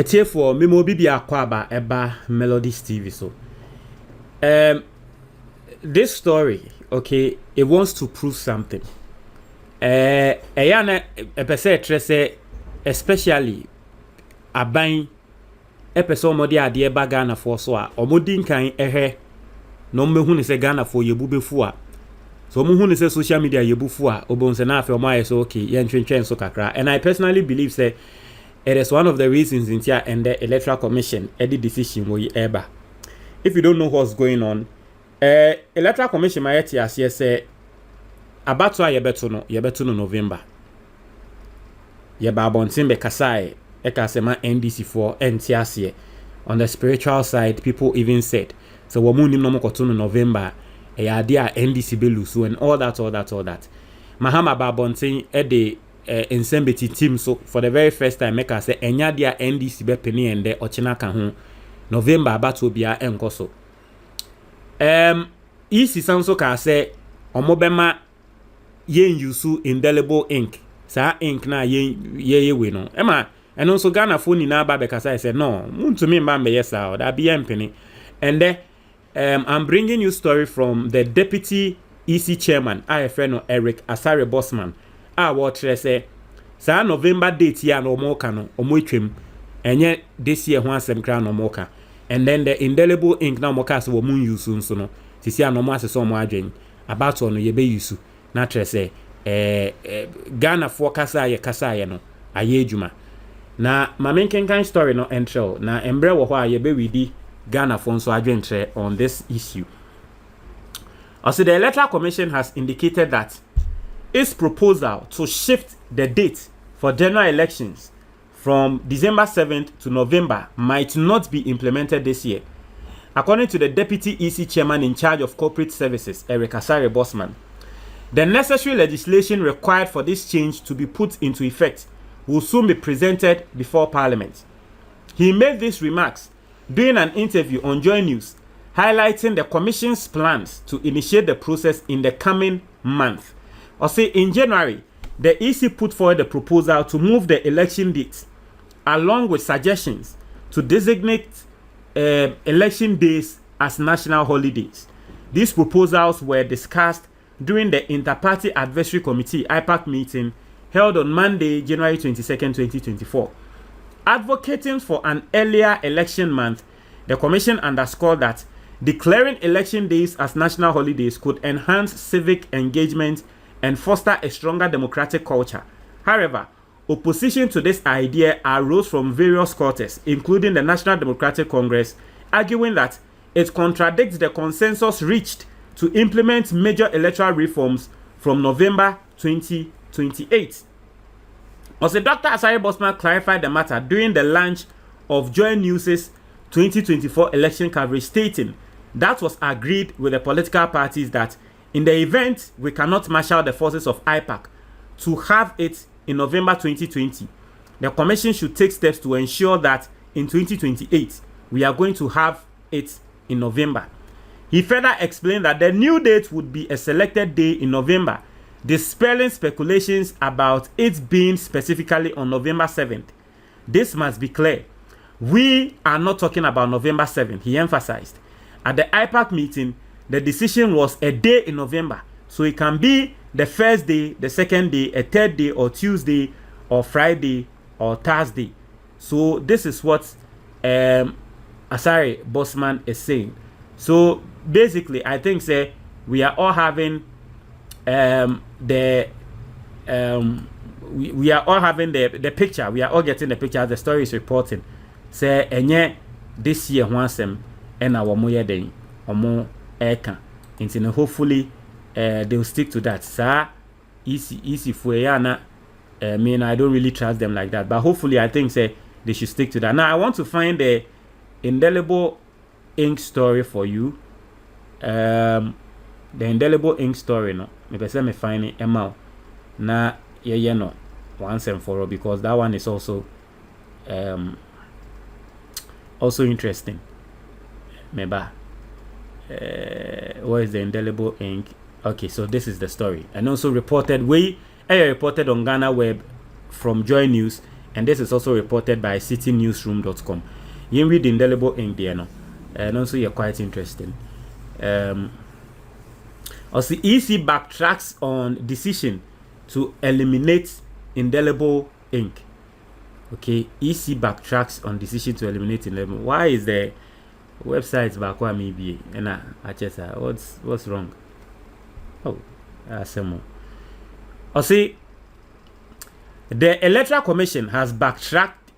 here for Memo Bibi Akwaba Eba Melodies TV. So this story, okay, it wants to prove something. Eyana epese trese especially aban epese omode ade ba Ghana for so a omodi nkan ehe no mehu ne se Ghana for yebubefu a so mehu ne se social media yebufu a obonse na afi omaye so okay ye ntwentwen so kakra. And I personally believe say it is one of the reasons in here and the Electoral Commission edit decision we eba. If you don't know what's going on, Electoral Commission mayeti as say about yebeto no November. Yeba bontin be kasai ekasema NDC for NTS. On the spiritual side, people even said so womu nim no mokoto no November dia NDC belusu and all that. Mahama ba bontin de nsembeti team so for the very first time make us say enya dia NDC be penny and de ochina ka ho November about bia enkoso. Isi sanso ka say omobema yen yusu indelible ink sa ink na ye we no ema and also Ghana phone na ba be kasa say no muntumi mba me yesa that be penny. And then I'm bringing you story from the deputy EC chairman IFN Eric Asare Bosman what say sa November date ya no mo ka no omo twem enye this year ho asem kra no mo ka. And then the indelible ink na mo ka so mo use nso no sisi no mo asese mo adwen about no ye be use na trese Ghana for kasa ye no aye adwuma na mamenkenkan story no entro na embre wo ho a ye be widi Ghana for nso adwen tre on this issue. Also, the Electoral Commission has indicated that its proposal to shift the date for general elections from December 7th to November might not be implemented this year. According to the Deputy EC Chairman in charge of Corporate Services, Eric Asare Bosman, the necessary legislation required for this change to be put into effect will soon be presented before Parliament. He made these remarks during an interview on Joy News, highlighting the Commission's plans to initiate the process in the coming month. Also, in January, the EC put forward a proposal to move the election dates, along with suggestions to designate election days as national holidays. These proposals were discussed during the Inter-Party Advisory Committee (IPAC) meeting held on Monday, January 22nd, 2024. Advocating for an earlier election month, the Commission underscored that declaring election days as national holidays could enhance civic engagement and foster a stronger democratic culture. However, opposition to this idea arose from various quarters, including the National Democratic Congress, arguing that it contradicts the consensus reached to implement major electoral reforms from November 2028. Also, Dr. Asare Bosman clarified the matter during the launch of Joy News' 2024 election coverage, stating that was agreed with the political parties that in the event we cannot marshal the forces of IPAC to have it in November 2020, the Commission should take steps to ensure that in 2028 we are going to have it in November. He further explained that the new date would be a selected day in November, dispelling speculations about it being specifically on November 7th. This must be clear. We are not talking about November 7th, he emphasized. At the IPAC meeting, the decision was a day in November. So it can be the first day, the second day, a third day, or Tuesday, or Friday, or Thursday. So this is what Asare Bosman is saying. So basically, I think say we are all having we are all having the picture. We are all getting the picture as the story is reporting. Say enye this year wansem ena womo ye den omo eka. Inti hopefully they will stick to that. Sir, easy for yana. I mean, I don't really trust them like that, but hopefully I think say they should stick to that. Now I want to find the indelible ink story for you. The indelible ink story no. Maybe say me find it Emma. Na yeah no once and for all, because that one is also interesting. Maybe where is the indelible ink? Okay, so this is the story, and also reported on Ghana Web from Joy News And this is also reported by citynewsroom.com. You read Indelible ink there, no? And also you're quite interesting. Also, EC backtracks on decision to eliminate indelible ink. Okay, EC backtracks on decision to eliminate indelible. Why is the website back one maybe? And I just what's wrong? Oh, some. Also, the Electoral Commission has backtracked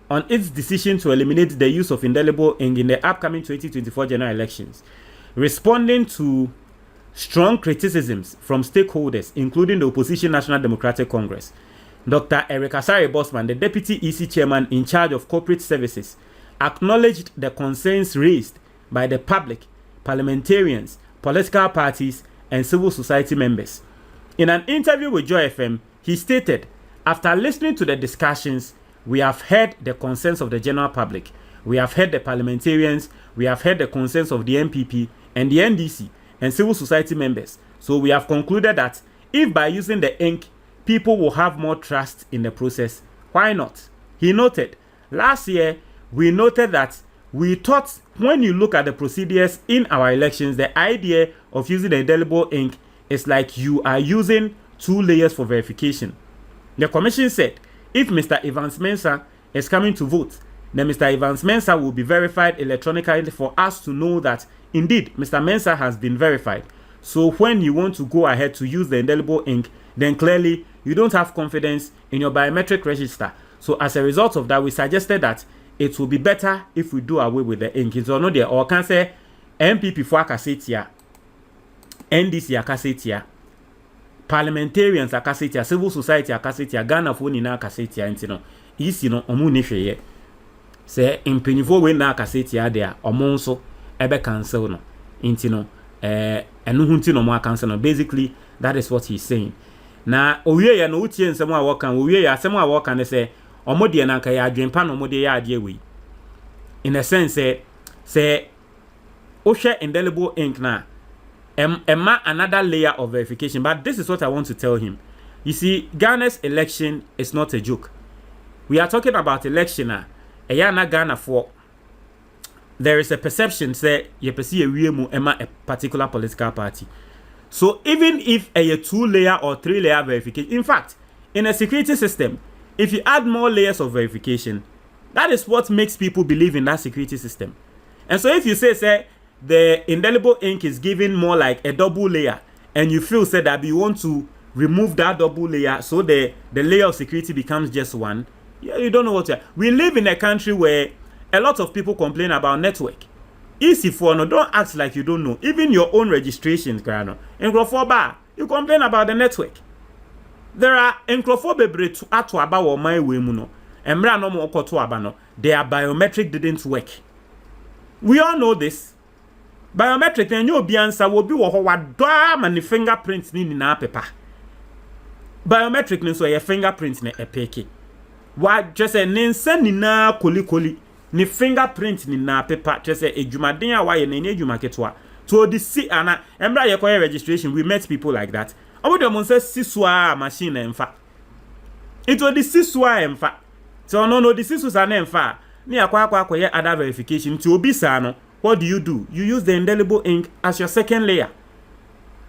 on its decision to eliminate the use of indelible ink in the upcoming 2024 general elections, responding to strong criticisms from stakeholders, including the opposition National Democratic Congress. Dr. Eric Asare-Bosman, the Deputy EC Chairman in charge of corporate services, acknowledged the concerns raised by the public, parliamentarians, political parties, and civil society members. In an interview with Joy FM, he stated, "After listening to the discussions, we have heard the concerns of the general public, we have heard the parliamentarians, we have heard the concerns of the MPP and the NDC, and civil society members. So we have concluded that if by using the ink, people will have more trust in the process, why not?" He noted, "Last year, we noted that we thought when you look at the procedures in our elections, the idea of using the indelible ink is like you are using 2 layers for verification. The commission said, if Mr. Evans Mensah is coming to vote, then Mr. Evans Mensah will be verified electronically for us to know that indeed Mr. Mensah has been verified. So when you want to go ahead to use the indelible ink, then clearly you don't have confidence in your biometric register. So as a result of that, we suggested that it will be better if we do away with the ink." So no there or can say MPP for akasetia, NDC akasetia, parliamentarians akasetia, civil society akasetia, Ghana for ni na akasetia ntino. Isi no omu ne hweye. Say impanyifo we na akasetia there omo nso ebe cancel no. Ntino enu hunti no mo cancel no. Basically that is what he's saying. Na owie ya no utie nsemo a wokan, owie ya asemo a wokan ne say omode na nka ya adwenpa no omode ya ade we. In a sense say ohwe indelible ink na another layer of verification. But this is what I want to tell him. You see, Ghana's election is not a joke. We are talking about election na Ghana for there is a perception say you perceive a particular political party. So even if a 2-layer or 3-layer verification, in fact, in a security system, if you add more layers of verification, that is what makes people believe in that security system. And so if you say the indelible ink is giving more like a double layer, and you feel that you want to remove that double layer so the layer of security becomes just one, you don't know what to do. We live in a country where a lot of people complain about network. Easy for no, don't act like you don't know. Even your own registrations, Grano. In Grofo you complain about the network. There are encrophobe to atu about or my way muno. And no more koto abano. Their biometric didn't work. We all know this. Biometric then you be answer will be what dam and the fingerprints ni na paper. Biometric means so your fingerprints ne epeke. What just a ninsen ni na koli. Ni fingerprint ni na paper just say ejumaden a waye na ejuma ketwa to the see ana embra ye koye registration. We met people like that. Obodo mo say siswa machine emfa it will the siswa emfa so no the siswa na emfa ni akwa koye other verification to obi sa no. What do? You use the indelible ink as your second layer.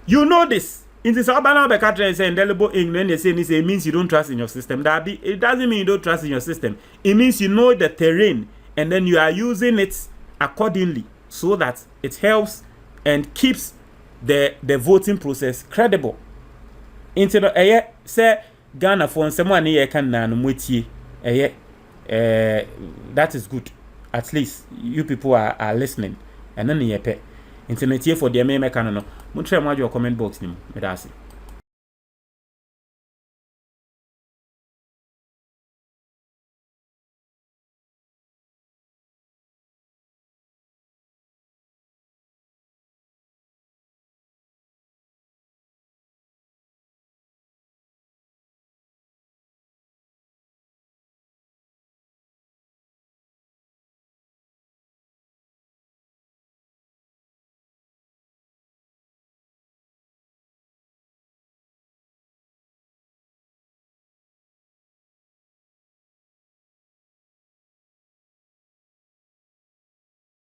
You know this. In this urban backtracks say indelible ink when they say this, it means you don't trust in your system. It doesn't mean you don't trust in your system. It means you know the terrain and then you are using it accordingly so that it helps and keeps the voting process credible. Into the say Ghana for someone here can na no motie that is good. At least you people are listening. And then you pay. Internet here for the me no. Mo try mo your comment box ni mo. Me da